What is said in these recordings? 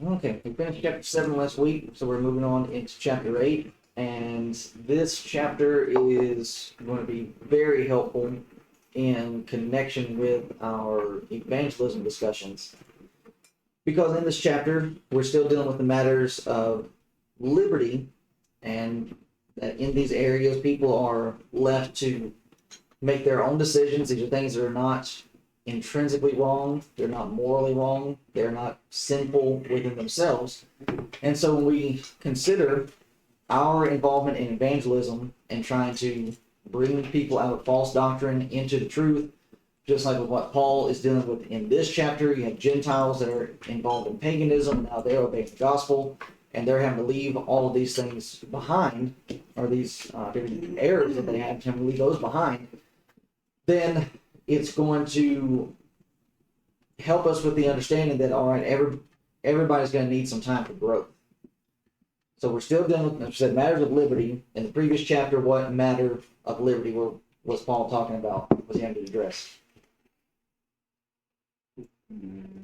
Okay, we finished chapter 7 last week, so we're moving on into chapter 8. And this chapter is going to be very helpful in connection with our evangelism discussions. Because in this chapter, we're still dealing with the matters of liberty, and that in these areas, people are left to make their own decisions. These are things that are not intrinsically wrong, they're not morally wrong, they're not sinful within themselves. And so when we consider our involvement in evangelism and trying to bring people out of false doctrine into the truth, just like with what Paul is dealing with in this chapter, you have Gentiles that are involved in paganism, now they're obeying the gospel, and they're having to leave all of these things behind, or these different errors that they have, having to leave those behind. Then it's going to help us with the understanding that, all right, everybody's going to need some time for growth. So we're still dealing with, as I said, matters of liberty. In the previous chapter, what matter of liberty was Paul talking about? Was he having to address?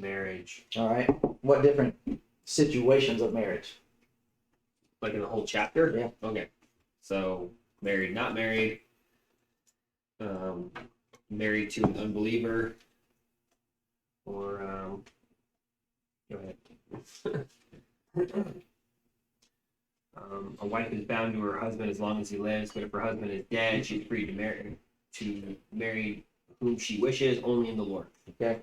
Marriage. All right. What different situations of marriage? Like in the whole chapter? Yeah. Okay. So, married, not married. Married to an unbeliever. Or, go ahead. A wife is bound to her husband as long as he lives, but if her husband is dead, she's free to marry whom she wishes, only in the Lord. Okay.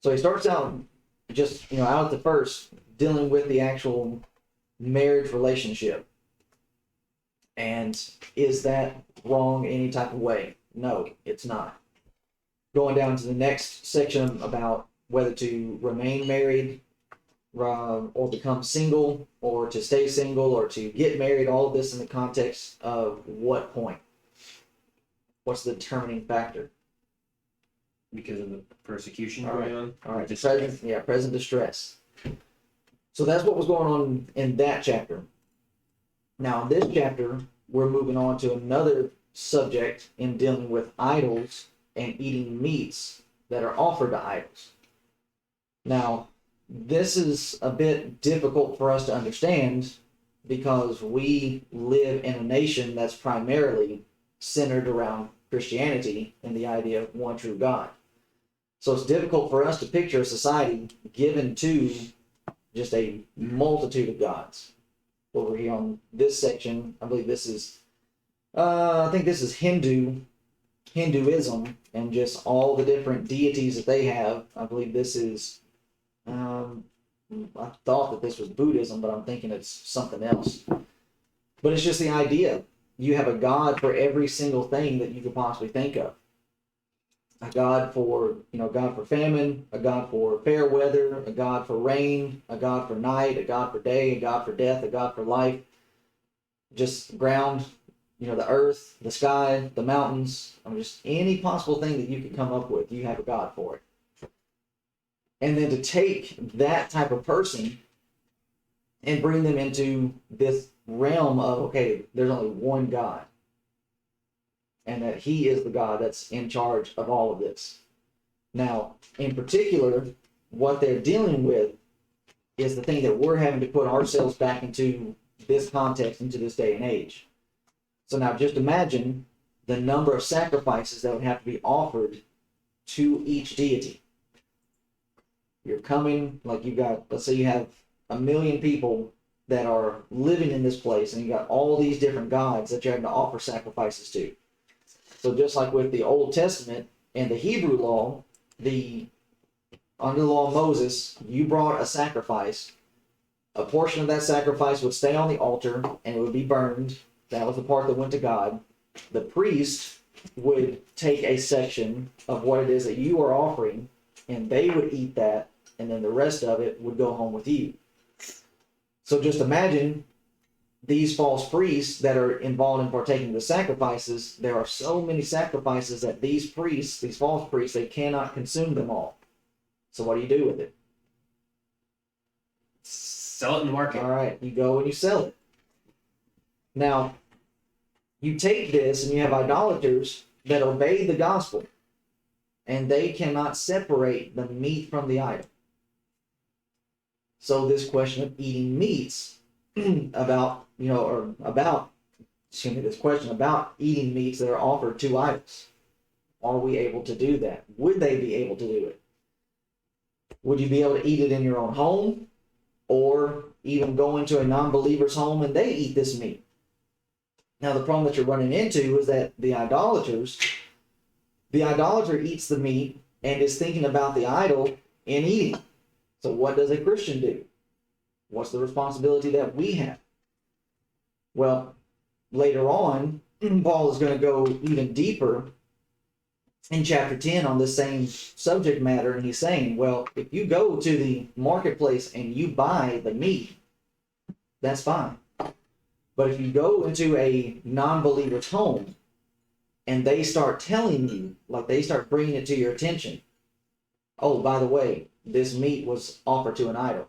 So he starts out just, out at the first, dealing with the actual marriage relationship. And is that wrong any type of way? No, it's not. Going down to the next section about whether to remain married, or become single, or to stay single, or to get married, all of this in the context of what point? What's the determining factor? Because of the persecution going on? All right, present distress. So that's what was going on in that chapter. Now, in this chapter, we're moving on to another subject in dealing with idols and eating meats that are offered to idols. Now, this is a bit difficult for us to understand because we live in a nation that's primarily centered around Christianity and the idea of one true God. So it's difficult for us to picture a society given to just a multitude of gods. Over here on this section, I believe this is, I think this is Hinduism, and just all the different deities that they have. I believe this is, I thought that this was Buddhism, but I'm thinking it's something else. But it's just the idea. You have a god for every single thing that you could possibly think of. A god for, God for famine, a god for fair weather, a god for rain, a god for night, a god for day, a god for death, a god for life. Just ground, the earth, the sky, the mountains, just any possible thing that you could come up with, you have a god for it. And then to take that type of person and bring them into this realm of, okay, there's only one God. And that he is the God that's in charge of all of this. Now, in particular, what they're dealing with is the thing that we're having to put ourselves back into this context, into this day and age. So now just imagine the number of sacrifices that would have to be offered to each deity. You're coming, like you've got, let's say you have 1 million people that are living in this place, and you got all these different gods that you're having to offer sacrifices to. So just like with the Old Testament and the Hebrew law, under the law of Moses, you brought a sacrifice. A portion of that sacrifice would stay on the altar and it would be burned. That was the part that went to God. The priest would take a section of what it is that you are offering, and they would eat that, and then the rest of it would go home with you. So just imagine these false priests that are involved in partaking of the sacrifices. There are so many sacrifices that these priests, these false priests, they cannot consume them all. So what do you do with it? Sell it in the market. All right, you go and you sell it. Now, you take this and you have idolaters that obey the gospel, and they cannot separate the meat from the idol. So this question of eating meats about, this question about eating meats that are offered to idols. Are we able to do that? Would they be able to do it? Would you be able to eat it in your own home? Or even go into a non-believer's home and they eat this meat? Now, the problem that you're running into is that the idolater eats the meat and is thinking about the idol in eating. So what does a Christian do? What's the responsibility that we have? Well, later on, Paul is going to go even deeper in chapter 10 on this same subject matter, and he's saying, well, if you go to the marketplace and you buy the meat, that's fine. But if you go into a non-believer's home and they start telling you, like they start bringing it to your attention, oh, by the way, this meat was offered to an idol.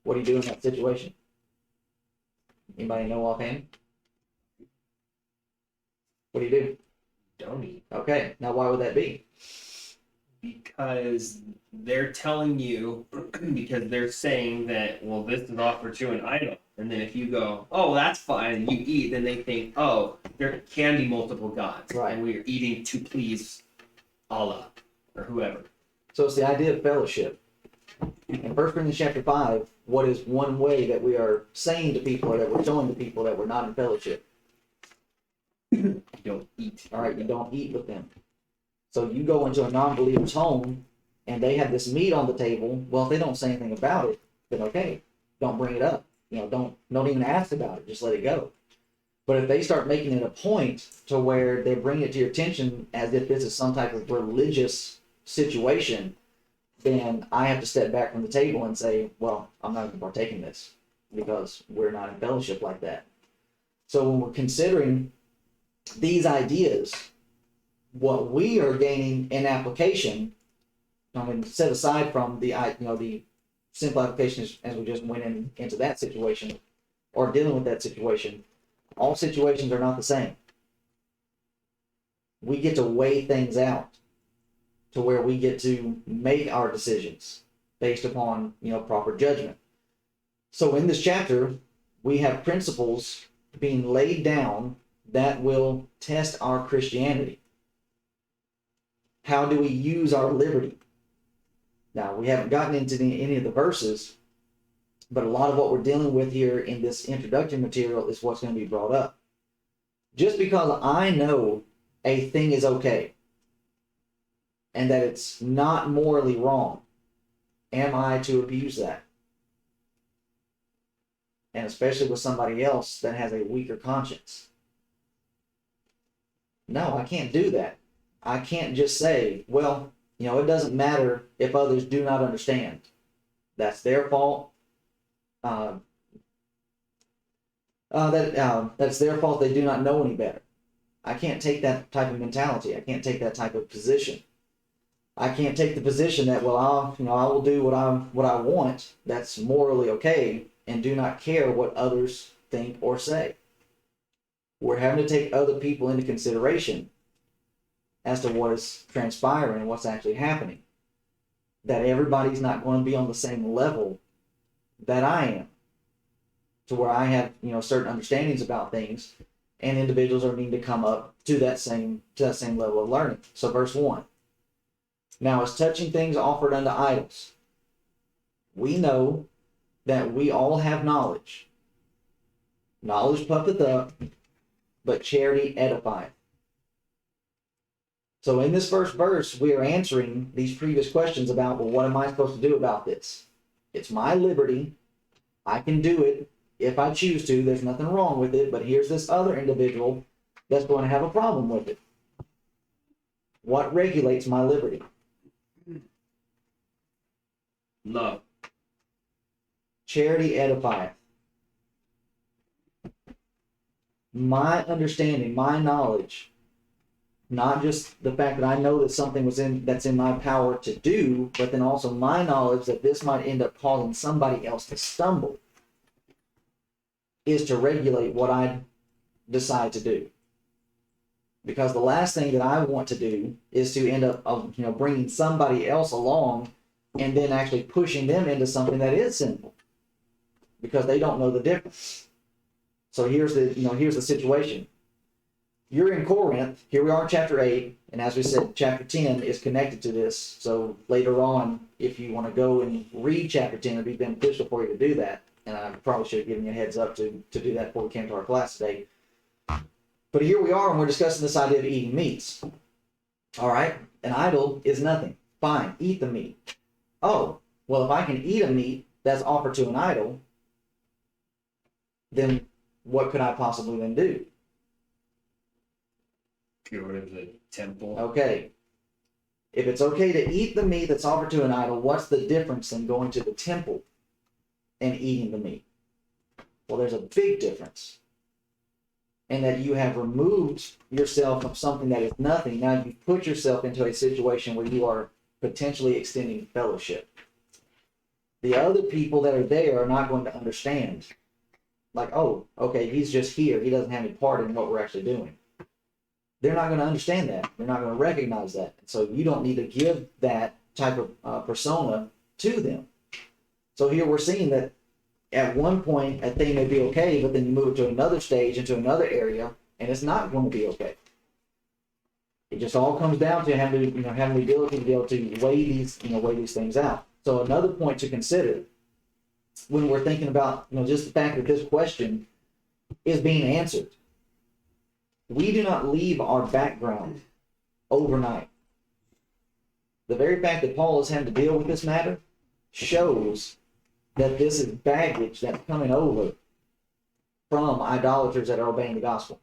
What do you do in that situation? Anybody know offhand? What do you do? Don't eat. Okay, now why would that be? Because they're telling you, because they're saying that, well, this is offered to an idol. And then if you go, oh, that's fine, and you eat, then they think, oh, there can be multiple gods. Right. And we're eating to please Allah or whoever. So it's the idea of fellowship. In 1 Corinthians chapter 5, what is one way that we are saying to people, or that we're showing to people that we're not in fellowship? You don't eat. All right, you don't eat with them. So you go into a non-believer's home and they have this meat on the table. Well, if they don't say anything about it, then okay, don't bring it up. Don't even ask about it. Just let it go. But if they start making it a point to where they bring it to your attention as if this is some type of religious situation, then I have to step back from the table and say, well, I'm not going to partake in this because we're not in fellowship like that. So when we're considering these ideas, what we are gaining in application, set aside from the simple application as we just went into that situation or dealing with that situation, all situations are not the same. We get to weigh things out to where we get to make our decisions based upon proper judgment. So in this chapter, we have principles being laid down that will test our Christianity. How do we use our liberty? Now, we haven't gotten into any of the verses, but a lot of what we're dealing with here in this introductory material is what's going to be brought up. Just because I know a thing is okay and that it's not morally wrong, am I to abuse that? And especially with somebody else that has a weaker conscience. No, I can't do that. I can't just say, well, it doesn't matter if others do not understand. That's their fault. That's their fault. They do not know any better. I can't take that type of mentality. I can't take that type of position. I can't take the position that, well, I will do what I want. That's morally okay, and do not care what others think or say. We're having to take other people into consideration as to what is transpiring and what's actually happening. That everybody's not going to be on the same level that I am, to where I have certain understandings about things, and individuals are needing to come up to that same level of learning. So verse 1. Now, as touching things offered unto idols, we know that we all have knowledge. Knowledge puffeth up, but charity edifieth. So in this first verse, we are answering these previous questions about, well, what am I supposed to do about this? It's my liberty. I can do it if I choose to. There's nothing wrong with it, but here's this other individual that's going to have a problem with it. What regulates my liberty? Love. Charity edifieth. My understanding, my knowledge, not just the fact that I know that something that's in my power to do, but then also my knowledge that this might end up causing somebody else to stumble, is to regulate what I decide to do. Because the last thing that I want to do is to end up bringing somebody else along and then actually pushing them into something that is sinful because they don't know the difference. So here's the situation. You're in Corinth. Here we are in chapter 8, and as we said, chapter 10 is connected to this. So later on, if you want to go and read chapter 10, it'd be beneficial for you to do that. And I probably should have given you a heads up to do that before we came to our class today. But here we are, and we're discussing this idea of eating meats. All right, an idol is nothing. Fine, eat the meat. Oh, well, if I can eat a meat that's offered to an idol, then what could I possibly then do? Go to the temple. Okay. If it's okay to eat the meat that's offered to an idol, what's the difference in going to the temple and eating the meat? Well, there's a big difference. And that you have removed yourself from something that is nothing. Now you've put yourself into a situation where you are potentially extending fellowship. The other people that are there are not going to understand. Like, oh, okay, he's just here. He doesn't have any part in what we're actually doing. They're not going to understand that. They're not going to recognize that. So you don't need to give that type of persona to them. So here we're seeing that at one point a thing may be okay, but then you move it to another stage, into another area, and it's not going to be okay. It just all comes down to having the ability to be able to weigh these things out. So another point to consider when we're thinking about just the fact that this question is being answered. We do not leave our background overnight. The very fact that Paul is having to deal with this matter shows that this is baggage that's coming over from idolaters that are obeying the gospel.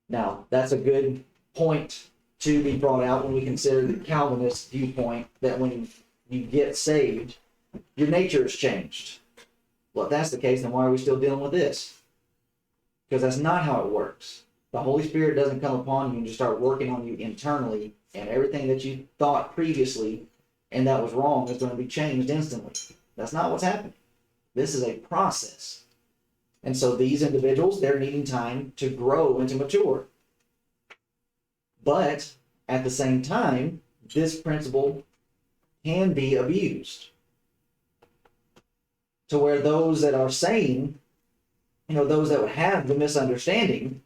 Now, that's a good point to be brought out when we consider the Calvinist viewpoint that when you get saved, your nature is changed. Well, if that's the case, then why are we still dealing with this? Because that's not how it works. The Holy Spirit doesn't come upon you and just start working on you internally, and everything that you thought previously and that was wrong is going to be changed instantly. That's not what's happening. This is a process. And so these individuals, they're needing time to grow and to mature. But at the same time, this principle can be abused. To where those that are saying, those that would have the misunderstanding,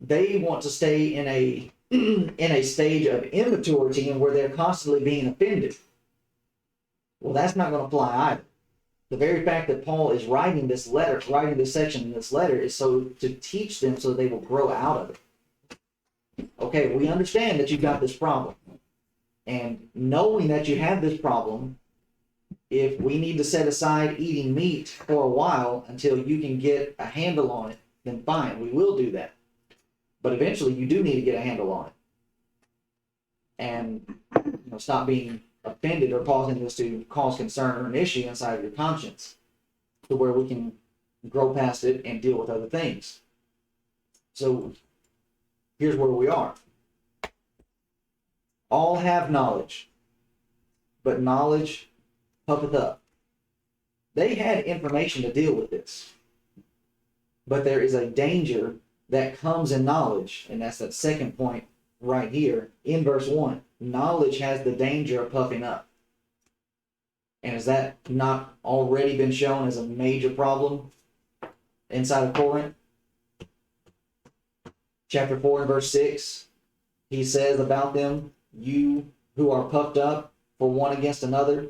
they want to stay in a stage of immaturity and where they're constantly being offended. Well, that's not going to fly either. The very fact that Paul is writing this section in this letter is so to teach them so they will grow out of it. Okay, we understand that you've got this problem. And knowing that you have this problem, if we need to set aside eating meat for a while until you can get a handle on it, then fine, we will do that. But eventually you do need to get a handle on it. And stop being offended or causing this to cause concern or an issue inside of your conscience to where we can grow past it and deal with other things. So here's where we are. All have knowledge, but knowledge puffeth up. They had information to deal with this. But there is a danger that comes in knowledge, and that's that second point right here in verse 1. Knowledge has the danger of puffing up. And has that not already been shown as a major problem inside of Corinth? Chapter 4 and verse 6, he says about them, you who are puffed up for one against another.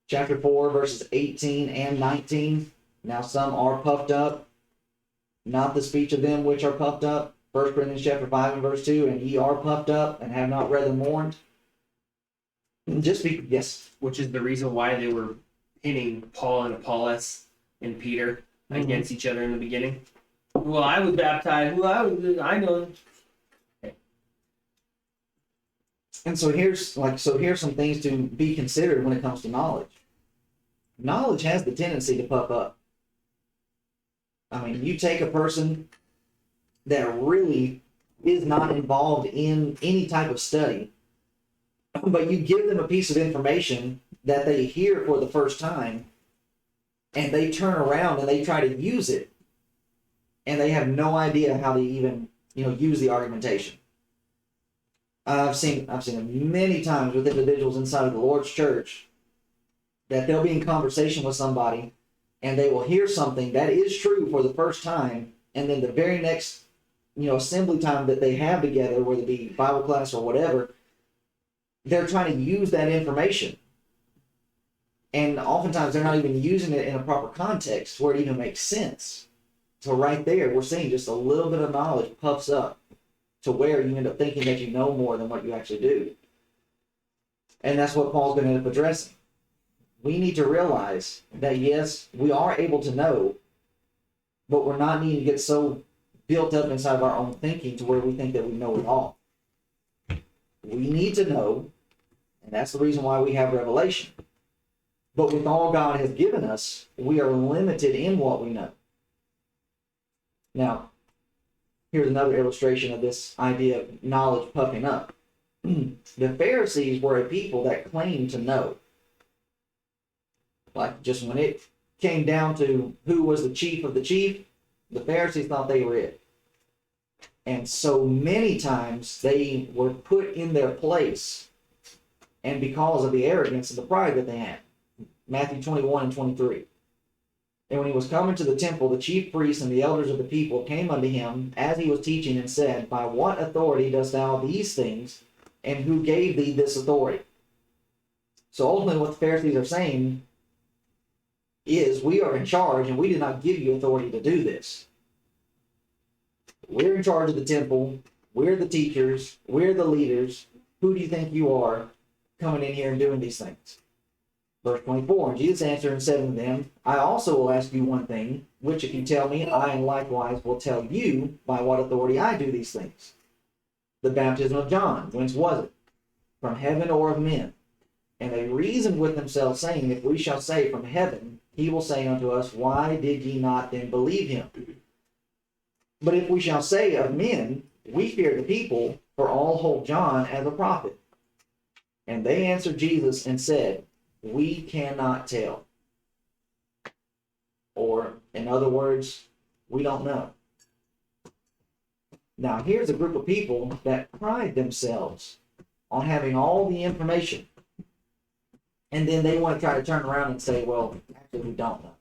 Chapter 4 verses 18 and 19, now some are puffed up, not the speech of them which are puffed up. 1 Corinthians chapter 5 and verse 2, and ye are puffed up and have not rather mourned. Yes. Which is the reason why they were pinning Paul and Apollos and Peter against each other in the beginning. Well, I was baptized. I know. Okay. And so here's some things to be considered when it comes to knowledge. Knowledge has the tendency to puff up. I mean, you take a person that really is not involved in any type of study, but you give them a piece of information that they hear for the first time, and they turn around and they try to use it, and they have no idea how to even use the argumentation. I've seen it many times with individuals inside of the Lord's church that they'll be in conversation with somebody and they will hear something that is true for the first time, and then the very next, assembly time that they have together, whether it be Bible class or whatever, they're trying to use that information. And oftentimes they're not even using it in a proper context where it even makes sense. So right there, we're seeing just a little bit of knowledge puffs up to where you end up thinking that you know more than what you actually do. And that's what Paul's going to end up addressing. We need to realize that, yes, we are able to know, but we're not needing to get so built up inside of our own thinking to where we think that we know it all. We need to know, and that's the reason why we have revelation. But with all God has given us, we are limited in what we know. Now, here's another illustration of this idea of knowledge puffing up. The Pharisees were a people that claimed to know. Like, just when it came down to who was the chief of the chief, the Pharisees thought they were it. And so many times they were put in their place, and because of the arrogance and the pride that they had. Matthew 21 and 23. And when he was coming to the temple, the chief priests and the elders of the people came unto him as he was teaching, and said, By what authority dost thou these things, and who gave thee this authority? So ultimately what the Pharisees are saying is, we are in charge and we did not give you authority to do this. We're in charge of the temple. We're the teachers. We're the leaders. Who do you think you are coming in here and doing these things? Verse 24, And Jesus answered and said unto them, I also will ask you one thing, which if you tell me, I likewise will tell you by what authority I do these things. The baptism of John, whence was it? From heaven or of men? And they reasoned with themselves, saying, If we shall say from heaven, he will say unto us, Why did ye not then believe him? But if we shall say of men, we fear the people, for all hold John as a prophet. And they answered Jesus and said, We cannot tell. Or, in other words, we don't know. Now, here's a group of people that pride themselves on having all the information. And then they want to try to turn around and say, well, actually, we don't know.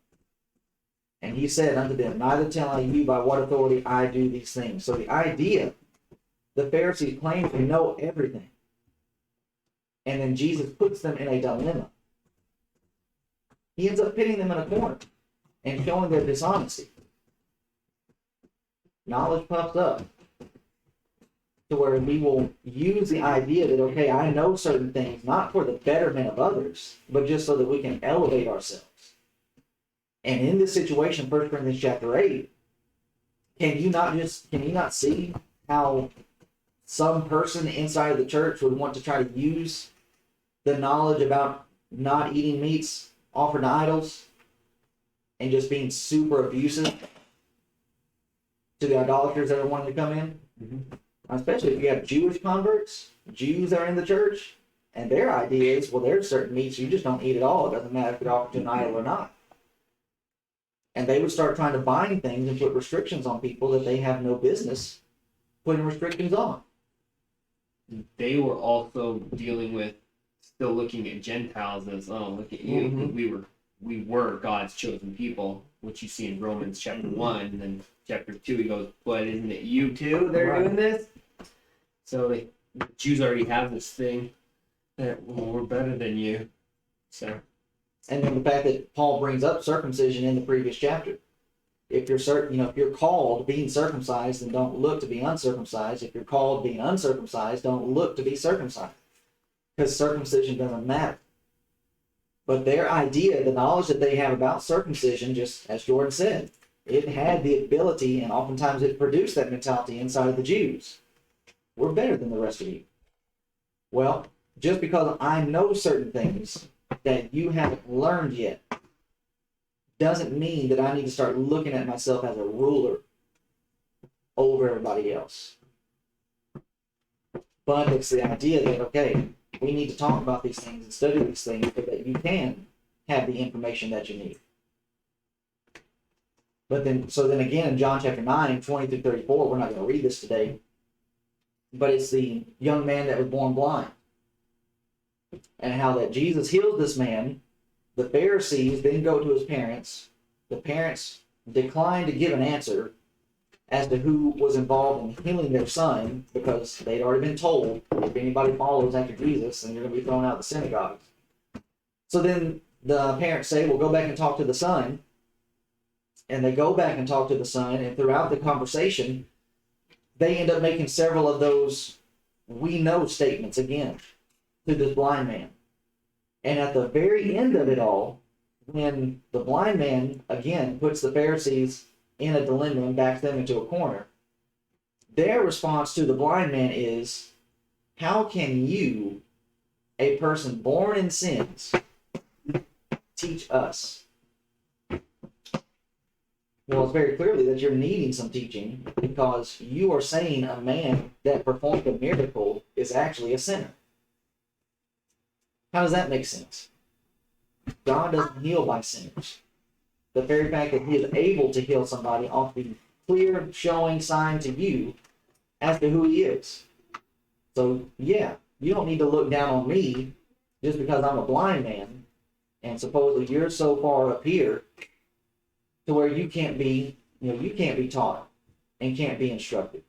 And he said unto them, Neither tell I you by what authority I do these things. So the idea, the Pharisees claim to know everything. And then Jesus puts them in a dilemma. He ends up pitting them in a corner and showing their dishonesty. Knowledge puffs up to where we will use the idea that, okay, I know certain things, not for the betterment of others, but just so that we can elevate ourselves. And in this situation, 1 Corinthians chapter 8, can you not see how some person inside of the church would want to try to use the knowledge about not eating meats offered to idols and just being super abusive to the idolaters that are wanting to come in? Mm-hmm. Especially if you have Jewish converts, Jews that are in the church, and their idea is, well, there's certain meats you just don't eat at all. It doesn't matter if it's offered to an idol or not. And they would start trying to bind things and put restrictions on people that they have no business putting restrictions on. They were also dealing with, still looking at Gentiles as, oh, look at you. Mm-hmm. We were God's chosen people, which you see in Romans chapter 1, and then chapter 2 he goes, but isn't it you too that are doing this? So the Jews already have this thing that, well, we're better than you. So, and then the fact that Paul brings up circumcision in the previous chapter. If you're if you're called being circumcised, then don't look to be uncircumcised. If you're called being uncircumcised, don't look to be circumcised. Because circumcision doesn't matter. But their idea, the knowledge that they have about circumcision, just as Jordan said, it had the ability, and oftentimes it produced that mentality inside of the Jews. We're better than the rest of you. Well, just because I know certain things that you haven't learned yet doesn't mean that I need to start looking at myself as a ruler over everybody else. But it's the idea that, okay, we need to talk about these things and study these things so that you can have the information that you need. But then again, in John chapter 9, 20 through 34, we're not going to read this today. but it's the young man that was born blind. And how that Jesus heals this man. The Pharisees then go to his parents. The parents decline to give an answer as to who was involved in healing their son, because they'd already been told, if anybody follows after Jesus, then you're going to be thrown out of the synagogue. So then the parents say, well, go back and talk to the son. And they go back and talk to the son, and throughout the conversation, they end up making several of those "we know" statements again to this blind man. And at the very end of it all, when the blind man again puts the Pharisees in a dilemma and backs them into a corner, their response to the blind man is, how can you, a person born in sins, teach us? Well, it's very clearly that you're needing some teaching, because you are saying a man that performed a miracle is actually a sinner. How does that make sense? God doesn't heal by sinners. The very fact that he is able to heal somebody ought to be clear, showing sign to you as to who he is. So, yeah, you don't need to look down on me just because I'm a blind man, and supposedly you're so far up here to where you can't be taught and can't be instructed.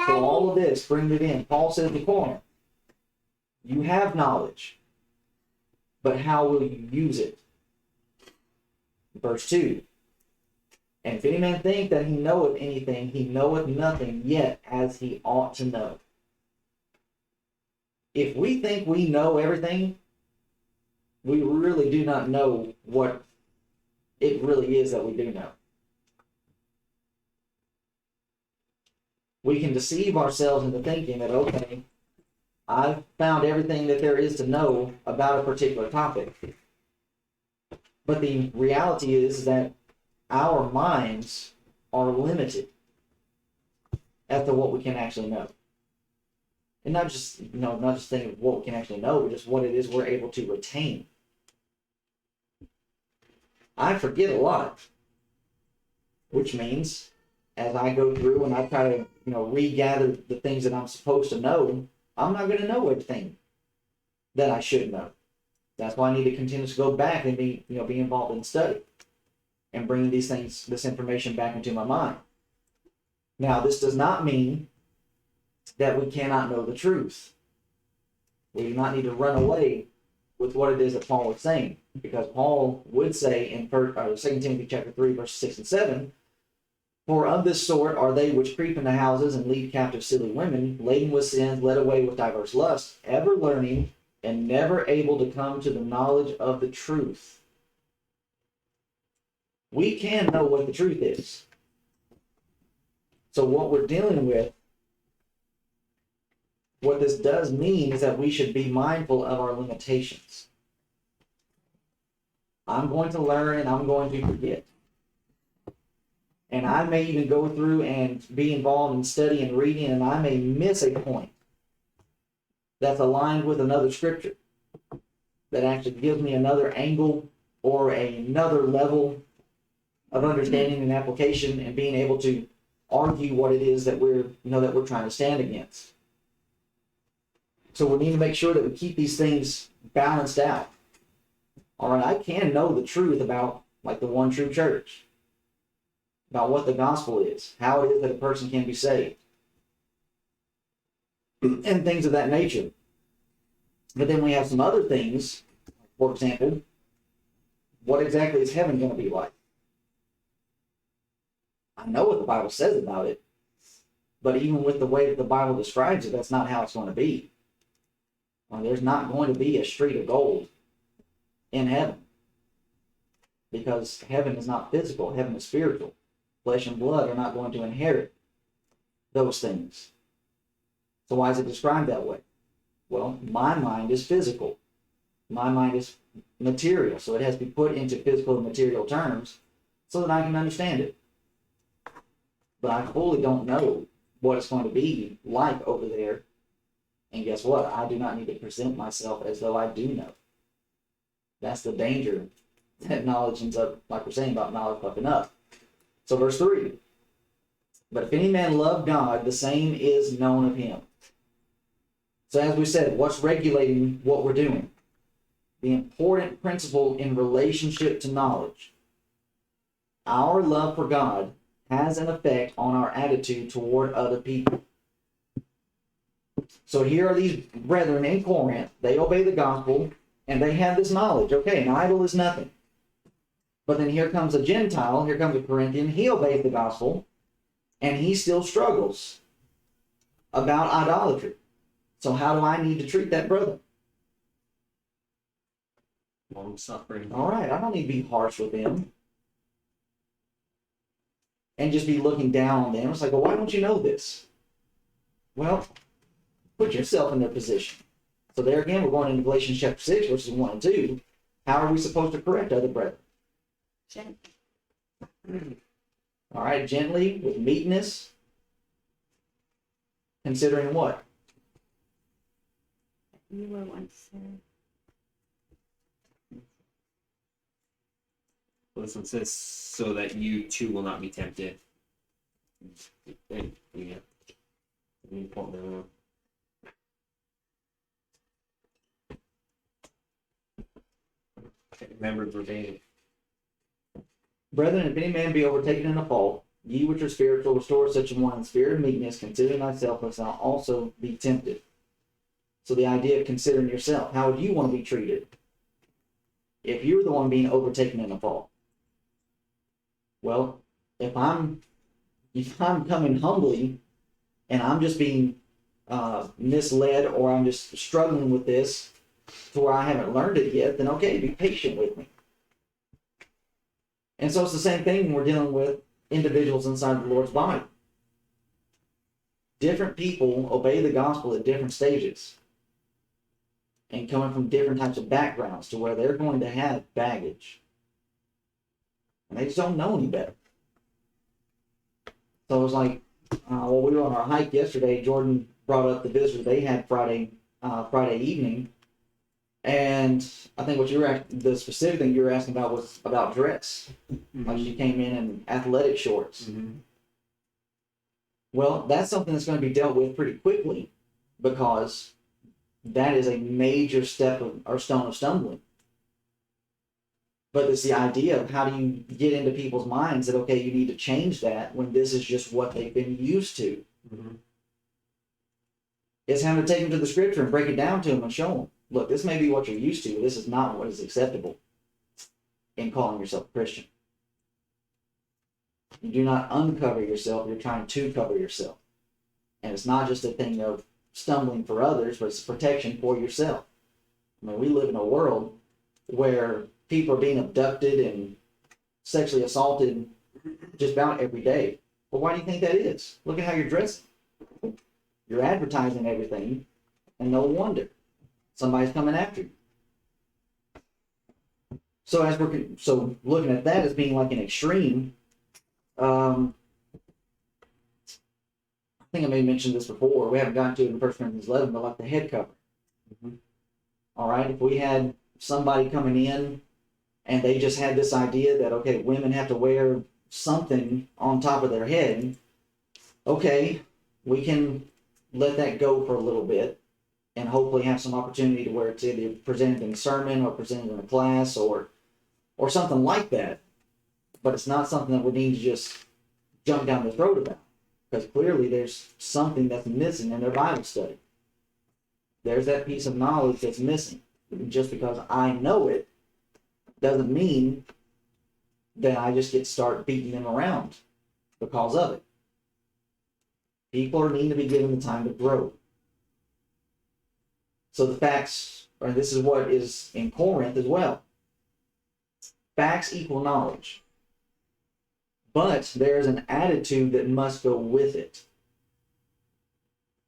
So all of this, bring it in. Paul says to Corinth, you have knowledge, but how will you use it? Verse 2. And if any man think that he knoweth anything, he knoweth nothing yet as he ought to know. If we think we know everything, we really do not know what it really is that we do know. We can deceive ourselves into thinking that, okay, I've found everything that there is to know about a particular topic. But the reality is that our minds are limited as to what we can actually know. And not just thinking of what we can actually know, but just what it is we're able to retain. I forget a lot, which means as I go through and I try to, regather the things that I'm supposed to know, I'm not going to know everything that I should know. That's why I need to continue to go back and be involved in study and bring this information back into my mind. Now, this does not mean that we cannot know the truth. We do not need to run away with what it is that Paul is saying, because Paul would say in 2 Timothy chapter 3, verses 6 and 7, for of this sort are they which creep into houses and lead captive silly women, laden with sins, led away with diverse lusts, ever learning and never able to come to the knowledge of the truth. We can know what the truth is. So what we're dealing with, what this does mean is that we should be mindful of our limitations. I'm going to learn and I'm going to forget. And I may even go through and be involved in study and reading, and I may miss a point that's aligned with another scripture that actually gives me another angle or another level of understanding and application and being able to argue what it is that we're trying to stand against. So we need to make sure that we keep these things balanced out. All right, I can know the truth about the one true church, about what the gospel is, how it is that a person can be saved, and things of that nature. But then we have some other things, for example, what exactly is heaven going to be like? I know what the Bible says about it, but even with the way that the Bible describes it, that's not how it's going to be. There's not going to be a street of gold in heaven, because heaven is not physical, heaven is spiritual. Flesh and blood are not going to inherit those things. So why is it described that way? Well, my mind is physical. My mind is material, so it has to be put into physical and material terms so that I can understand it. But I fully don't know what it's going to be like over there. And guess what? I do not need to present myself as though I do know. That's the danger that knowledge ends up, like we're saying about knowledge puffing up. So verse 3, But if any man love God, the same is known of him. So as we said, what's regulating what we're doing? The important principle in relationship to knowledge. Our love for God has an effect on our attitude toward other people. So here are these brethren in Corinth. They obey the gospel, and they have this knowledge. Okay, an idol is nothing. But then here comes a Gentile, here comes a Corinthian. He obeys the gospel, and he still struggles about idolatry. So how do I need to treat that brother? Long suffering. All right, I don't need to be harsh with them and just be looking down on them. It's like, well, why don't you know this? Well, put yourself in their position. So there again, we're going into Galatians chapter 6, verses 1 and 2. How are we supposed to correct other brethren? All right, gently, with meekness, considering what? You were once This one says, so that you too will not be tempted. Yeah. Let me pull that one. Can't remember verbatim. Brethren, if any man be overtaken in a fault, ye which are spiritual, restore such a one in spirit of meekness, considering thyself, lest thou also be tempted. So the idea of considering yourself, how would you want to be treated if you were the one being overtaken in a fault? Well, if I'm coming humbly and I'm just being misled, or I'm just struggling with this to where I haven't learned it yet, then okay, be patient with me. And so it's the same thing when we're dealing with individuals inside the Lord's body. Different people obey the gospel at different stages and coming from different types of backgrounds to where they're going to have baggage. And they just don't know any better. So it was like, well, we were on our hike yesterday. Jordan brought up the visitor they had Friday evening. And I think the specific thing you were asking about was about dress. Mm-hmm. Like she came in athletic shorts. Mm-hmm. Well, that's something that's going to be dealt with pretty quickly, because that is a major step or stone of stumbling. But it's the idea of how do you get into people's minds that, okay, you need to change that when this is just what they've been used to. Mm-hmm. It's having to take them to the scripture and break it down to them and show them, look, this may be what you're used to. This is not what is acceptable in calling yourself a Christian. You do not uncover yourself. You're trying to cover yourself. And it's not just a thing of stumbling for others, but it's protection for yourself. I mean, we live in a world where people are being abducted and sexually assaulted just about every day. But why do you think that is? Look at how you're dressing. You're advertising everything, and no wonder somebody's coming after you. So looking at that as being like an extreme, I think I may have mentioned this before. We haven't gotten to it in 1 Corinthians 11, but like the head cover. Mm-hmm. All right, if we had somebody coming in and they just had this idea that, okay, women have to wear something on top of their head, okay, we can let that go for a little bit and hopefully have some opportunity to where it's either presented in a sermon or presented in a class or something like that. But it's not something that we need to just jump down the throat about, because clearly there's something that's missing in their Bible study. There's that piece of knowledge that's missing. Just because I know it doesn't mean that I just get to start beating them around because of it. People need to be given the time to grow. So the facts, or this is what is in Corinth as well. Facts equal knowledge. But there's an attitude that must go with it.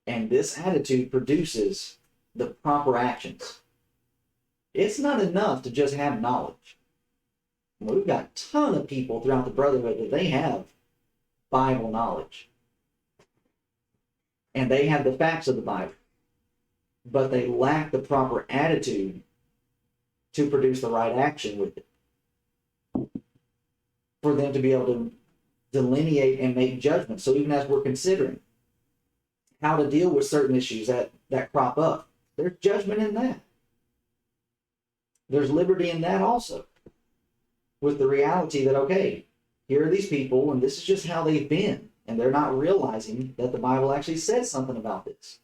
And this attitude produces the proper actions. It's not enough to just have knowledge. We've got a ton of people throughout the brotherhood that they have Bible knowledge. And they have the facts of the Bible. But they lack the proper attitude to produce the right action with it. For them to be able to delineate and make judgments. So even as we're considering how to deal with certain issues that crop up, there's judgment in that. There's liberty in that also. With the reality that, okay, here are these people, and this is just how they've been, and they're not realizing that the Bible actually says something about this.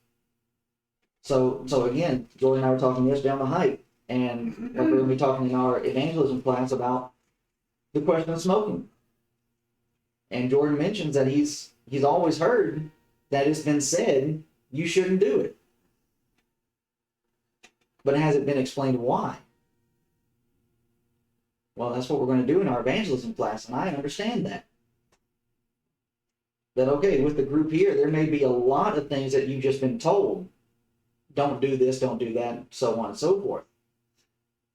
So again, Joy and I were talking yesterday on the hike, and we're going to be talking in our evangelism class about the question of smoking. And Jordan mentions that he's always heard that it's been said you shouldn't do it, but has it been explained why? Well, that's what we're going to do in our evangelism class, and I understand that. That, okay, with the group here, there may be a lot of things that you've just been told. Don't do this, don't do that, so on and so forth.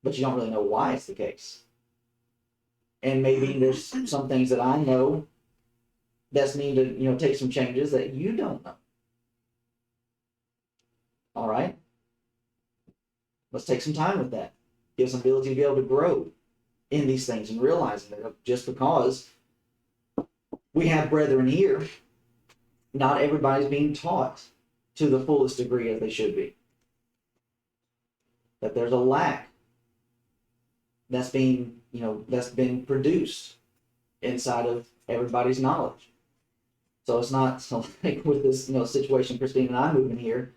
But you don't really know why it's the case. And maybe there's some things that I know that's need to, take some changes that you don't know. All right? Let's take some time with that. Give some ability to be able to grow in these things and realizing that just because we have brethren here, not everybody's being taught to the fullest degree as they should be. That there's a lack that's being, that's been produced inside of everybody's knowledge. So it's not so like with this, situation, Christine and I moving here,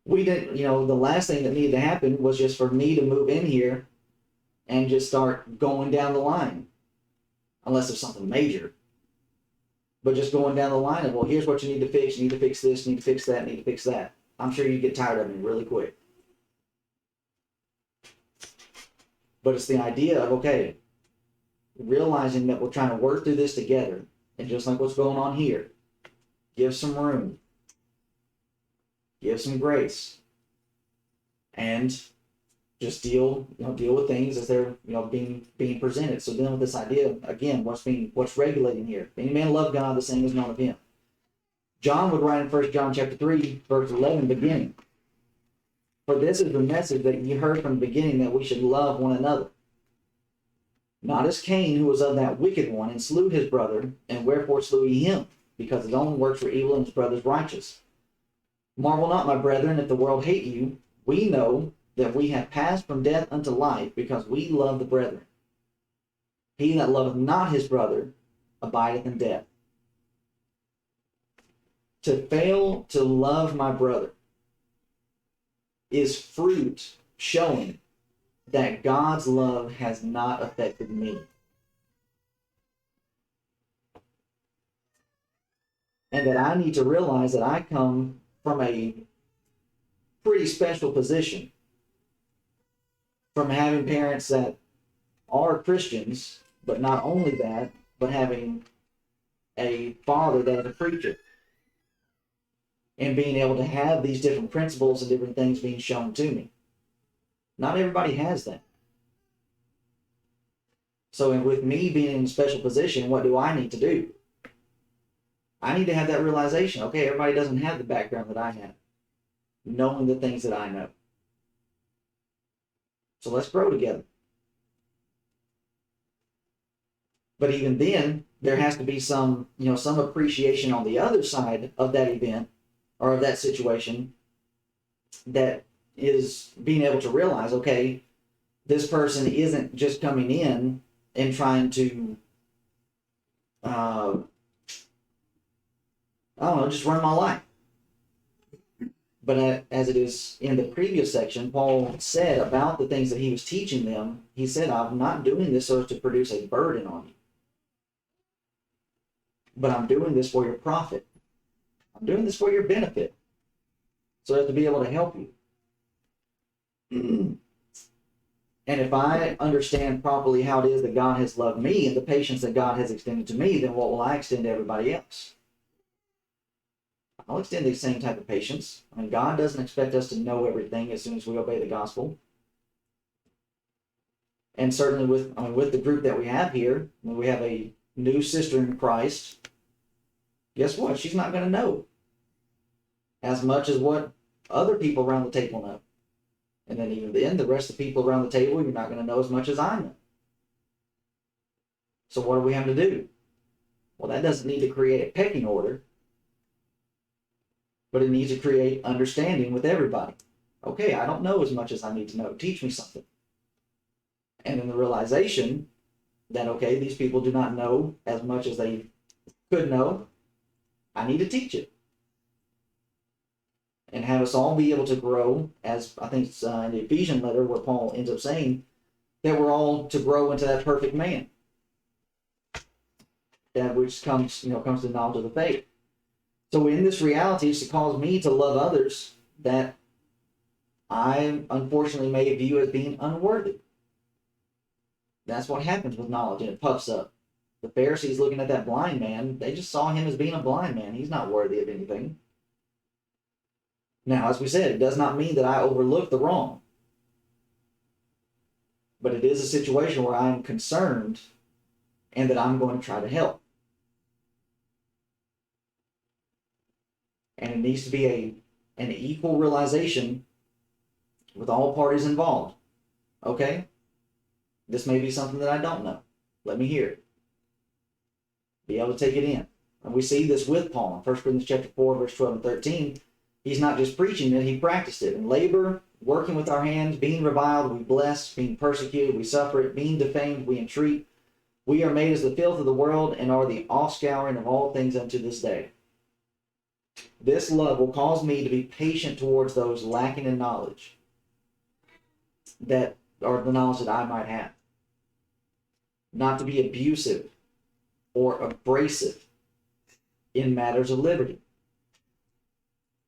we didn't, the last thing that needed to happen was just for me to move in here and just start going down the line, unless it's something major. But just going down the line of, well, here's what you need to fix. You need to fix this. You need to fix that. You need to fix that. I'm sure you get tired of it really quick. But it's the idea of, okay, realizing that we're trying to work through this together, and just like what's going on here, give some room, give some grace, and just deal with things as they're being presented. So dealing with this idea again, what's regulating here. If any man love God, the same is known of him. John would write in 1 John chapter 3, verse 11, beginning, for this is the message that you heard from the beginning, that we should love one another. Not as Cain, who was of that wicked one, and slew his brother, and wherefore slew he him? Because his own works were evil and his brother's righteous. Marvel not, my brethren, if the world hate you. We know that we have passed from death unto life, because we love the brethren. He that loveth not his brother abideth in death. To fail to love my brother is fruit showing that God's love has not affected me. And that I need to realize that I come from a pretty special position, from having parents that are Christians, but not only that, but having a father that is a preacher, and being able to have these different principles and different things being shown to me. Not everybody has that. So with me being in a special position, what do I need to do? I need to have that realization. Okay, everybody doesn't have the background that I have, knowing the things that I know. So let's grow together. But even then, there has to be some appreciation on the other side of that event or of that situation, that is being able to realize, okay, this person isn't just coming in and trying to, just run my life. But as it is in the previous section, Paul said about the things that he was teaching them, he said, I'm not doing this so as to produce a burden on you, but I'm doing this for your profit. I'm doing this for your benefit, so as to be able to help you. And if I understand properly how it is that God has loved me and the patience that God has extended to me, then what will I extend to everybody else? I'll extend the same type of patience. I mean, God doesn't expect us to know everything as soon as we obey the gospel. And certainly with the group that we have here, when we have a new sister in Christ, guess what? She's not going to know as much as what other people around the table know. And then even then, the rest of the people around the table, you're not going to know as much as I know. So what do we have to do? Well, that doesn't need to create a pecking order, but it needs to create understanding with everybody. Okay, I don't know as much as I need to know. Teach me something. And then the realization that, okay, these people do not know as much as they could know. I need to teach it. And have us all be able to grow, as I think it's in the Ephesian letter where Paul ends up saying that we're all to grow into that perfect man. That which comes, comes to the knowledge of the faith. So in this reality, it's to cause me to love others that I unfortunately may view as being unworthy. That's what happens with knowledge, and it puffs up. The Pharisees looking at that blind man, they just saw him as being a blind man. He's not worthy of anything. Now, as we said, it does not mean that I overlook the wrong. But it is a situation where I'm concerned and that I'm going to try to help. And it needs to be an equal realization with all parties involved. Okay? This may be something that I don't know. Let me hear it. Be able to take it in. And we see this with Paul in 1 Corinthians chapter 4, verse 12 and 13. He's not just preaching it, he practiced it. In labor, working with our hands, being reviled, we bless, being persecuted, we suffer it, being defamed, we entreat. We are made as the filth of the world and are the offscouring of all things unto this day. This love will cause me to be patient towards those lacking in knowledge, that or the knowledge that I might have. Not to be abusive or abrasive in matters of liberty.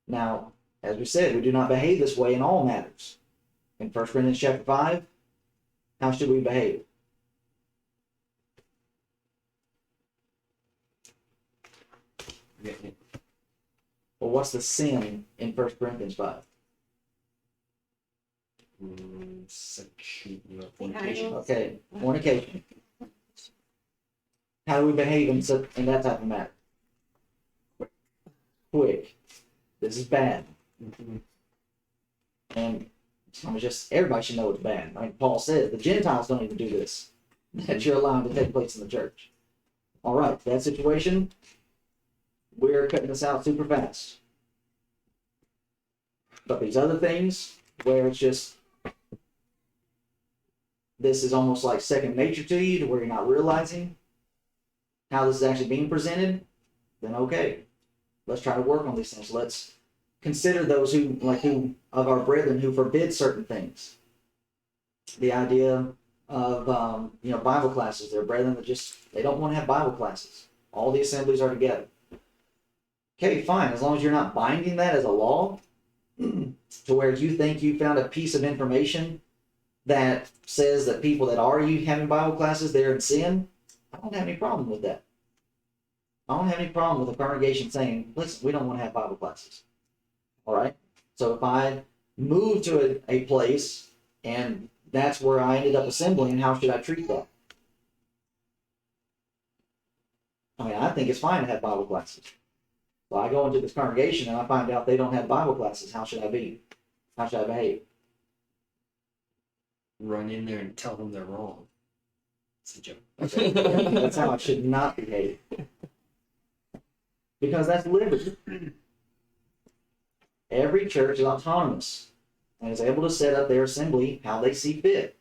Now, as we said, we do not behave this way in all matters. In 1 Corinthians chapter 5, how should we behave? Well, what's the sin in 1 Corinthians 5? Fornication. Okay, fornication. How do we behave in that type of matter? Quick. This is bad. Mm-hmm. And everybody should know it's bad. I mean, Paul says the Gentiles don't even do this. That you're allowed to take place in the church. All right, that situation, we're cutting this out super fast. But these other things, where it's just, this is almost like second nature to you, to where you're not realizing how this is actually being presented, then okay, let's try to work on these things. Let's consider those who of our brethren who forbid certain things. The idea of Bible classes. There are brethren that they don't want to have Bible classes. All the assemblies are together. Okay, fine, as long as you're not binding that as a law, to where you think you found a piece of information that says that people that are having Bible classes, they're in sin. I don't have any problem with that. I don't have any problem with a congregation saying, listen, we don't want to have Bible classes. All right? So if I move to a place and that's where I ended up assembling, how should I treat that? I mean, I think it's fine to have Bible classes. So I go into this congregation and I find out they don't have Bible classes. How should I be? How should I behave? Run in there and tell them they're wrong. It's a joke. Okay. That's how I should not behave. Because that's liberty. Every church is autonomous and is able to set up their assembly how they see fit.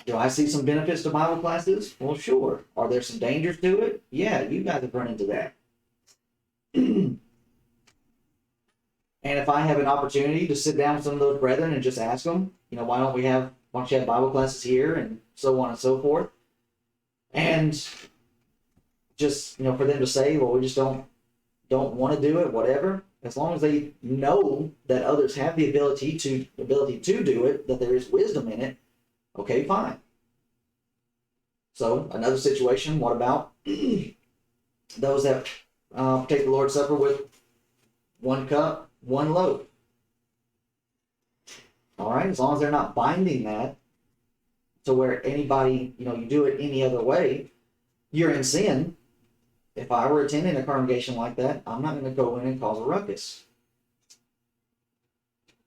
Do I see some benefits to Bible classes? Well, sure. Are there some dangers to it? Yeah, you guys have run into that. And if I have an opportunity to sit down with some of those brethren and just ask them, why don't you have Bible classes here, and so on and so forth, and just for them to say, well, we just don't want to do it, whatever. As long as they know that others have the ability to do it, that there is wisdom in it, okay, fine. So another situation, what about those that take the Lord's Supper with 1 cup, 1 loaf? All right, as long as they're not binding that to where anybody, you do it any other way, you're in sin. If I were attending a congregation like that, I'm not going to go in and cause a ruckus.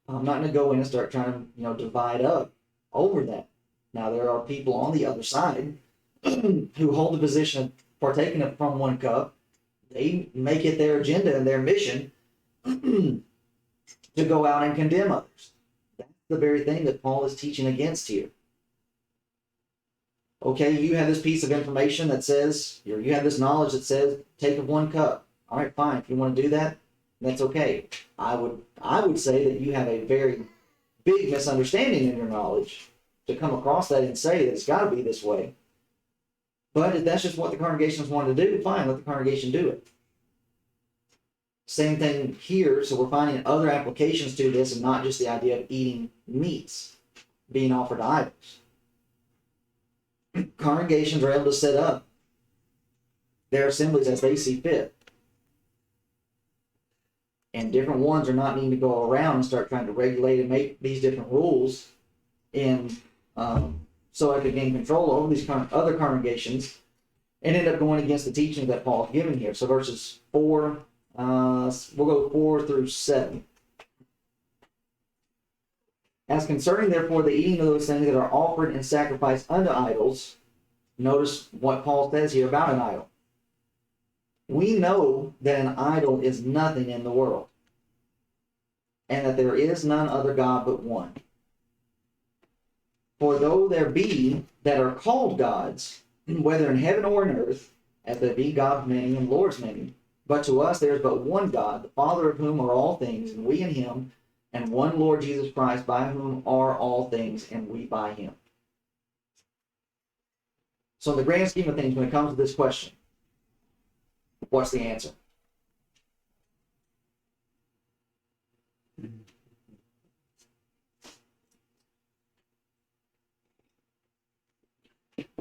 I'm not going to go in and start trying to, divide up over that. Now, there are people on the other side who hold the position of partaking from one cup, they make it their agenda and their mission to go out and condemn others. That's the very thing that Paul is teaching against here. Okay, you have this piece of information that says, you have this knowledge that says, take of one cup. All right, fine. If you want to do that, that's okay. I would say that you have a very big misunderstanding in your knowledge to come across that and say that it's got to be this way. But if that's just what the congregations wanted to do, fine, let the congregation do it. Same thing here, so we're finding other applications to this and not just the idea of eating meats being offered to idols. Congregations are able to set up their assemblies as they see fit. And different ones are not needing to go around and start trying to regulate and make these different rules in so I could gain control over these other congregations and end up going against the teaching that Paul is giving here. So verses 4, we'll go 4 through 7. As concerning, therefore, the eating of those things that are offered in sacrifice unto idols, notice what Paul says here about an idol. We know that an idol is nothing in the world, and that there is none other God but one. For though there be that are called gods, whether in heaven or in earth, as there be gods many and lords many, but to us there is but one God, the Father of whom are all things, and we in him, and one Lord Jesus Christ, by whom are all things, and we by him. So in the grand scheme of things, when it comes to this question, what's the answer?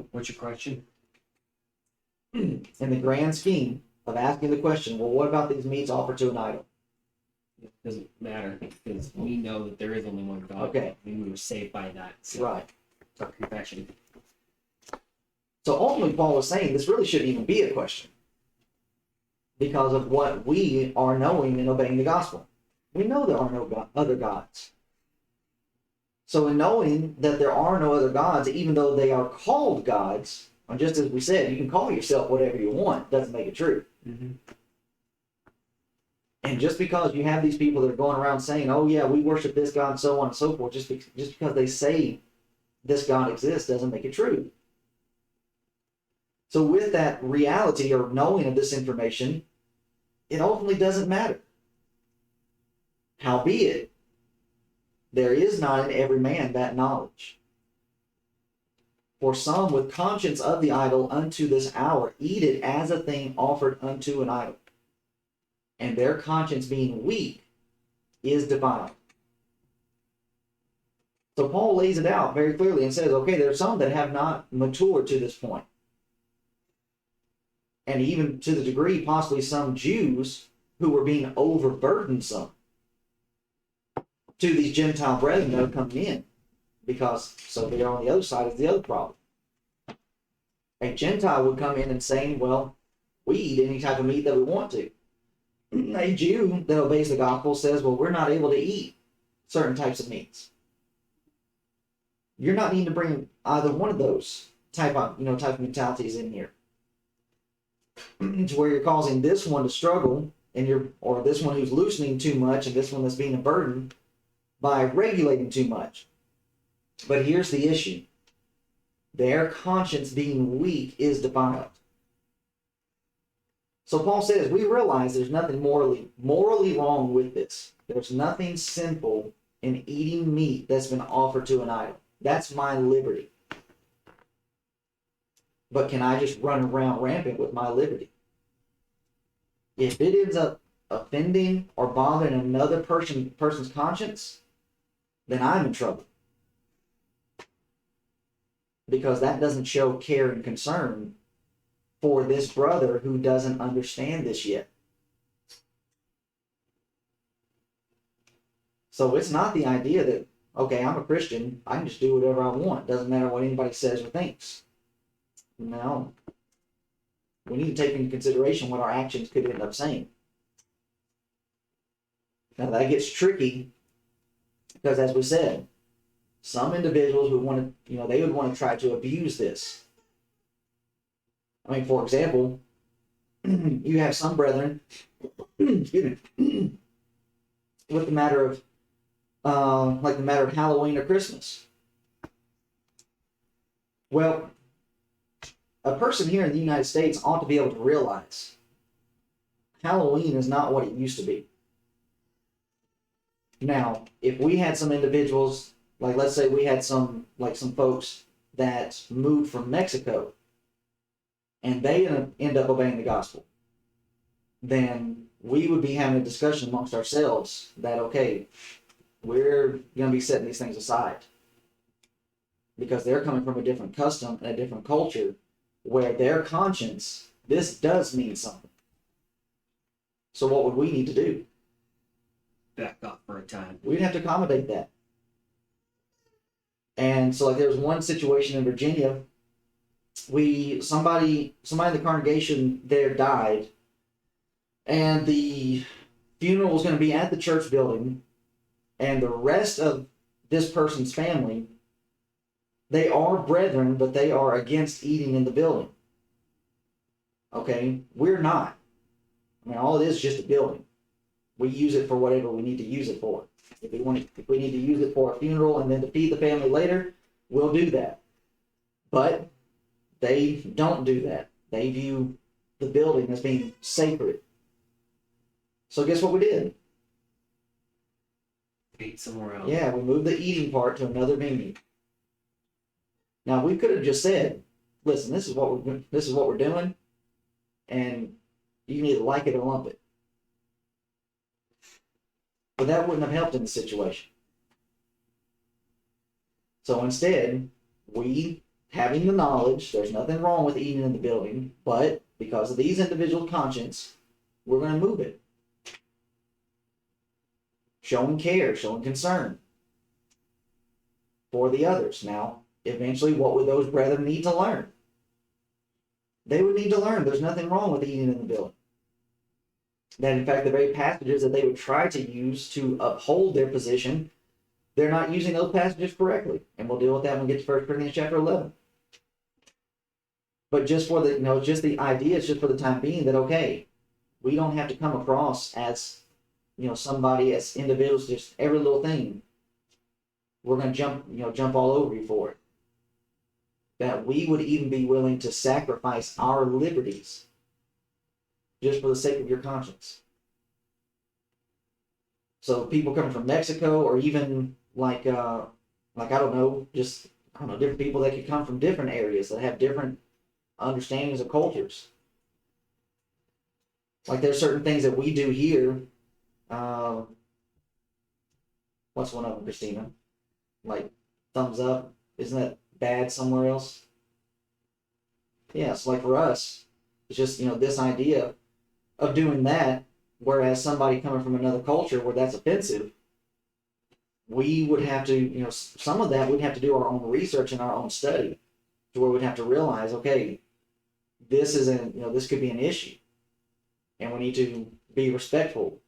What's your question? In the grand scheme of asking the question, well, what about these meats offered to an idol? It doesn't matter because we know that there is only one God. Okay. And we were saved by that. So Right. It's our confession. So ultimately, Paul was saying this really shouldn't even be a question because of what we are knowing and obeying the gospel. We know there are no other gods. So in knowing that there are no other gods, even though they are called gods, and just as we said, you can call yourself whatever you want, doesn't make it true. Mm-hmm. And just because you have these people that are going around saying, oh yeah, we worship this God, and so on and so forth, just because they say this God exists doesn't make it true. So with that reality or knowing of this information, it ultimately doesn't matter. Howbeit, there is not in every man that knowledge. For some with conscience of the idol unto this hour eat it as a thing offered unto an idol, and their conscience being weak is defiled. So Paul lays it out very clearly and says, okay, there are some that have not matured to this point. And even to the degree, possibly some Jews who were being overburdensome to these Gentile brethren that are coming in. Because, so they are on the other side is the other problem. A Gentile would come in and saying, well, we eat any type of meat that we want to. A Jew that obeys the gospel says, well, we're not able to eat certain types of meats. You're not needing to bring either one of those type of mentalities in here. To where you're causing this one to struggle or this one who's loosening too much and this one that's being a burden by regulating too much. But here's the issue. Their conscience being weak is defiled. So Paul says, we realize there's nothing morally wrong with this. There's nothing sinful in eating meat that's been offered to an idol. That's my liberty. But can I just run around rampant with my liberty? If it ends up offending or bothering another person's conscience, then I'm in trouble. Because that doesn't show care and concern for this brother who doesn't understand this yet. So it's not the idea that, okay, I'm a Christian, I can just do whatever I want. Doesn't matter what anybody says or thinks. No. We need to take into consideration what our actions could end up saying. Now that gets tricky because, as we said, some individuals would want to, they would want to try to abuse this I mean, for example, you have some brethren, excuse me, with the matter of, like the matter of Halloween or Christmas. Well, a person here in the United States ought to be able to realize Halloween is not what it used to be. Now, if we had some individuals, like let's say we had some folks that moved from Mexico and they end up obeying the gospel, then we would be having a discussion amongst ourselves that, okay, we're going to be setting these things aside because they're coming from a different custom and a different culture where their conscience, this does mean something. So what would we need to do? Back off for a time. We'd have to accommodate that. And so, like, there was one situation in Virginia. Somebody in the congregation there died, and the funeral was going to be at the church building, and the rest of this person's family, they are brethren, but they are against eating in the building. Okay, we're not. I mean, all it is just a building. We use it for whatever we need to use it for. If we need to use it for a funeral and then to feed the family later, we'll do that. But they don't do that. They view the building as being sacred. So guess what we did? Eat somewhere else. Yeah, we moved the eating part to another venue. Now we could have just said, "Listen, this is what we're doing, and you can either like it or lump it." But that wouldn't have helped in the situation. So instead, we, having the knowledge, there's nothing wrong with eating in the building, but because of these individual conscience, we're going to move it. Showing care, showing concern for the others. Now, eventually, what would those brethren need to learn? They would need to learn there's nothing wrong with eating in the building. That in fact, the very passages that they would try to use to uphold their position, they're not using those passages correctly. And we'll deal with that when we get to 1 Corinthians chapter 11. But just for the, just the idea, it's just for the time being that, okay, we don't have to come across as, somebody, as individuals, just every little thing. We're going to jump all over you for it. That we would even be willing to sacrifice our liberties just for the sake of your conscience. So people coming from Mexico, or even like I don't know, different people that could come from different areas that have different understandings of cultures. Like there's certain things that we do here. What's one of them, Christina? Like thumbs up. Isn't that bad somewhere else? Yeah, so like for us, it's just, this idea of doing that, whereas somebody coming from another culture where that's offensive, we would have to, some of that we'd have to do our own research and our own study, to where we'd have to realize, okay, this isn't, this could be an issue, and we need to be respectful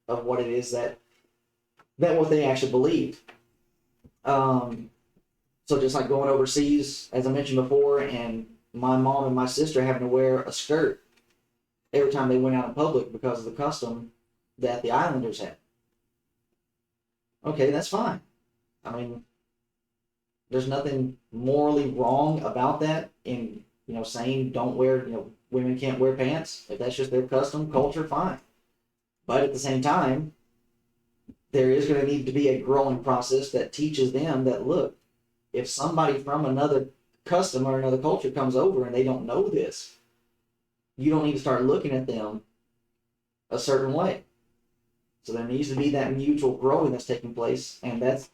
of what it is that what they actually believe. So just like going overseas, as I mentioned before, and my mom and my sister having to wear a skirt every time they went out in public because of the custom that the islanders had. Okay, that's fine. I mean, there's nothing morally wrong about that in, saying don't wear, women can't wear pants. If that's just their custom, culture, fine. But at the same time, there is going to need to be a growing process that teaches them that, look, if somebody from another custom or another culture comes over and they don't know this, you don't need to start looking at them a certain way. So there needs to be that mutual growing that's taking place, and that's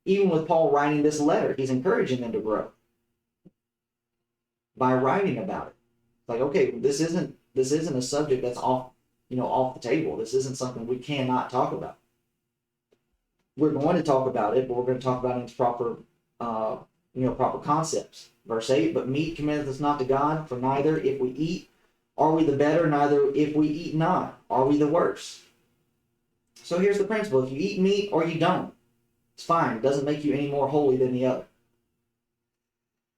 even with Paul writing this letter, he's encouraging them to grow by writing about it. Like, okay, this isn't a subject that's off the table. This isn't something we cannot talk about. We're going to talk about it, but we're going to talk about it in its proper proper concepts. Verse 8, but meat commendeth us not to God, for neither if we eat are we the better, neither if we eat not are we the worse. So here's the principle. If you eat meat or you don't, it's fine. It doesn't make you any more holy than the other.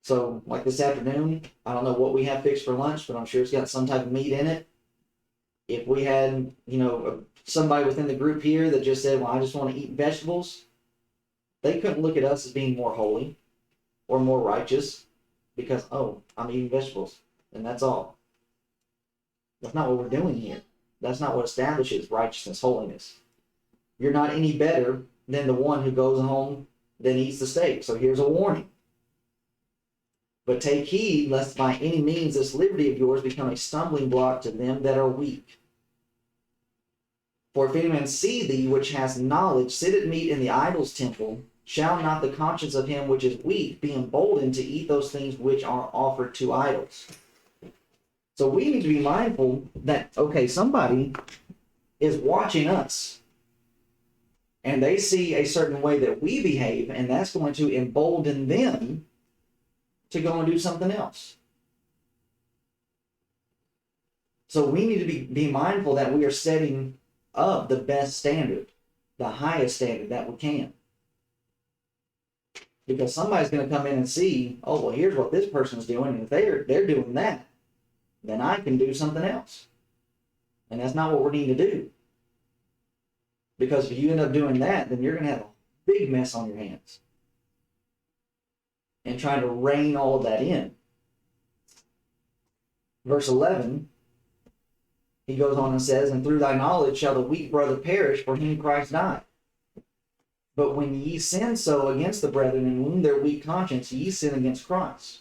So, like this afternoon, I don't know what we have fixed for lunch, but I'm sure it's got some type of meat in it. If we had, somebody within the group here that just said, well, I just want to eat vegetables, they couldn't look at us as being more holy or more righteous because, oh, I'm eating vegetables, and that's all. That's not what we're doing here. That's not what establishes righteousness, holiness. You're not any better than the one who goes home then eats the steak. So here's a warning. But take heed lest by any means this liberty of yours become a stumbling block to them that are weak. For if any man see thee which has knowledge sit at meat in the idol's temple, shall not the conscience of him which is weak be emboldened to eat those things which are offered to idols? So we need to be mindful that, okay, somebody is watching us and they see a certain way that we behave, and that's going to embolden them to go and do something else. So we need to be mindful that we are setting up the best standard, the highest standard that we can. Because somebody's going to come in and see, oh, well, here's what this person's doing, and if they're doing that, then I can do something else. And that's not what we need to do. Because if you end up doing that, then you're going to have a big mess on your hands. And trying to rein all of that in. Verse 11, he goes on and says, and through thy knowledge shall the weak brother perish for whom Christ died. But when ye sin so against the brethren and wound their weak conscience, ye sin against Christ.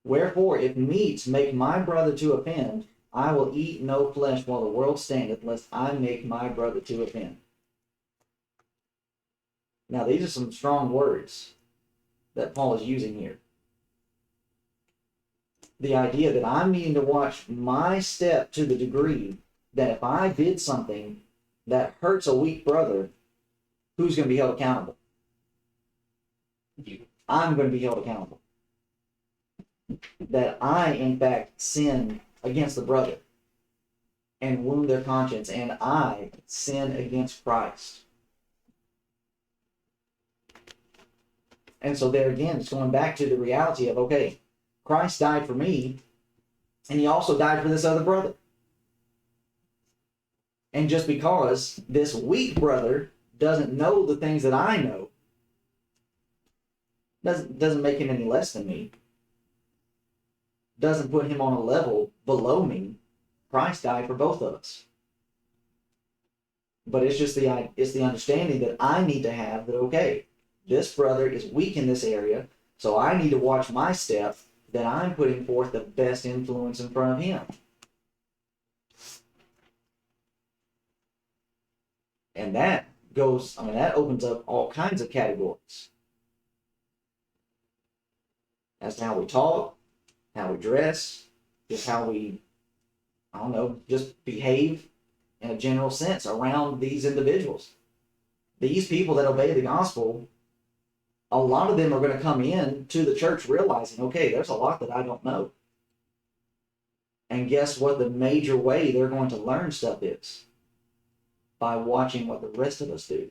Wherefore, if meats make my brother to offend, I will eat no flesh while the world standeth, lest I make my brother to offend. Now, these are some strong words that Paul is using here. The idea that I'm needing to watch my step to the degree that if I did something that hurts a weak brother, who's going to be held accountable? You. I'm going to be held accountable. That I, in fact, sin against the brother and wound their conscience, and I sin against Christ. And so there again, it's going back to the reality of, okay, Christ died for me, and he also died for this other brother. And just because this weak brother doesn't know the things that I know, doesn't make him any less than me. Doesn't put him on a level below me. Christ died for both of us. But it's just the understanding that I need to have that, okay, this brother is weak in this area, so I need to watch my step that I'm putting forth the best influence in front of him. And that opens up all kinds of categories. As to how we talk, how we dress, just how we, just behave in a general sense around these individuals. These people that obey the gospel, a lot of them are going to come in to the church realizing, okay, there's a lot that I don't know. And guess what the major way they're going to learn stuff is? By watching what the rest of us do.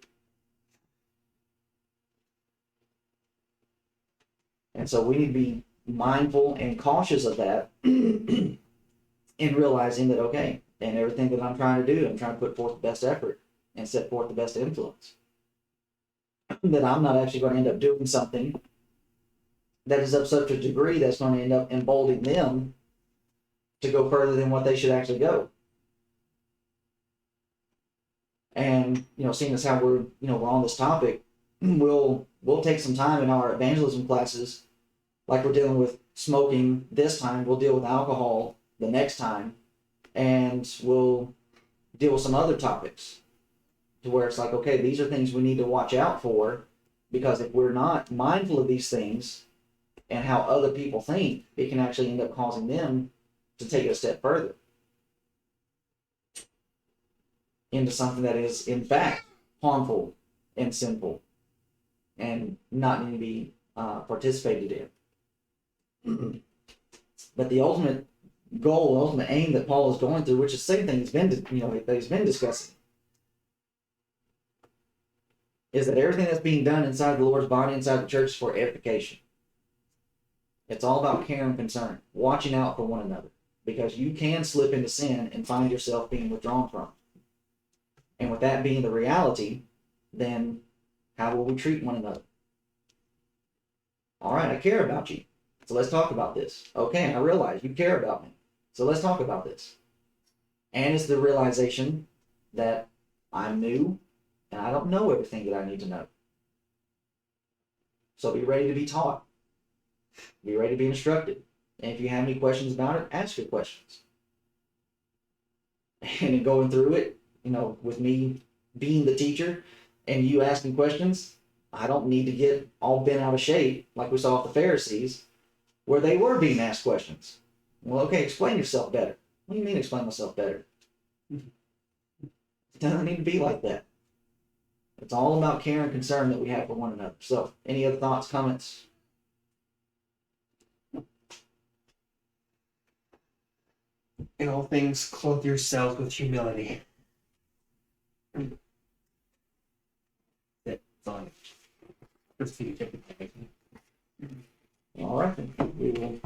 And so we need to be mindful and cautious of that in realizing that, okay, and everything that I'm trying to do, I'm trying to put forth the best effort and set forth the best influence. That I'm not actually going to end up doing something that is of such a degree that's going to end up emboldening them to go further than what they should actually go. And, seeing as how we're on this topic, we'll take some time in our evangelism classes, like we're dealing with smoking this time, we'll deal with alcohol the next time, and we'll deal with some other topics to where it's like, okay, these are things we need to watch out for, because if we're not mindful of these things and how other people think, it can actually end up causing them to take it a step further into something that is, in fact, harmful and sinful and not need to be participated in. But the ultimate goal, the ultimate aim that Paul is going through, which is the same thing that he's been discussing, is that everything that's being done inside the Lord's body, inside the church, is for edification. It's all about care and concern, watching out for one another, because you can slip into sin and find yourself being withdrawn from. And with that being the reality, then how will we treat one another? All right, I care about you. So let's talk about this. Okay, I realize you care about me. So let's talk about this. And it's the realization that I'm new and I don't know everything that I need to know. So be ready to be taught. Be ready to be instructed. And if you have any questions about it, ask your questions. And in going through it, with me being the teacher and you asking questions, I don't need to get all bent out of shape like we saw with the Pharisees, where they were being asked questions. Well, okay, explain yourself better. What do you mean explain myself better? It doesn't need to be like that. It's all about care and concern that we have for one another. So, any other thoughts, comments? In all things, clothe yourselves with humility. That's on it. All right, then. We will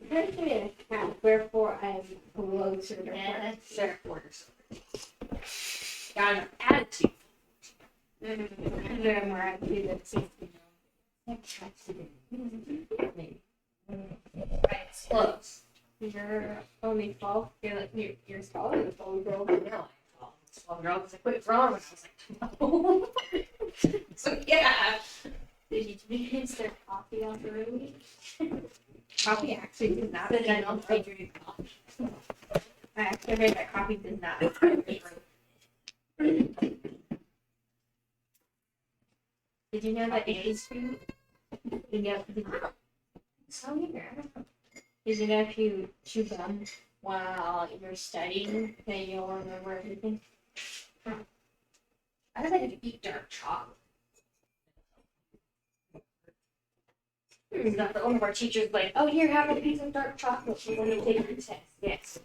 There's an account, wherefore I am closer to her. Therefore. Got an attitude. And then where I do that. only 12. You're smaller than 12 girls. I know. 12 girls. I quit drawing when I was like 12. So yeah. Did you taste their coffee on the road? Coffee actually does not. I actually heard that coffee does not. Did you know that it is food? So either. Did you know if you chew gum while you're studying, then you'll remember everything? I don't think if you eat dark chocolate. Is that the one of our teachers like, oh, here, have a piece of dark chocolate when you take your test? Yes.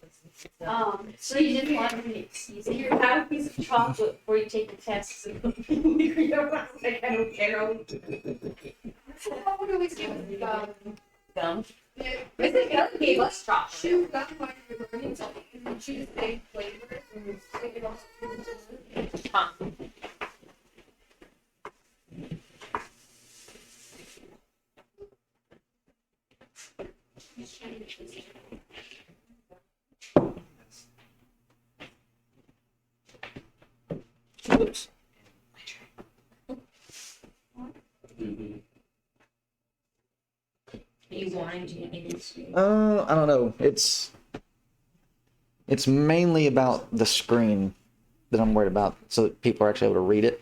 So you didn't want an excuse. Here, have a piece of chocolate before you take the test. So you know, I was like, I don't care. I would always give us gum. I think Ellen gave us chocolate. Chew gum while you're learning something, and then choose big flavors and stick it all. Oops. You wanting to I don't know. It's mainly about the screen that I'm worried about, so that people are actually able to read it.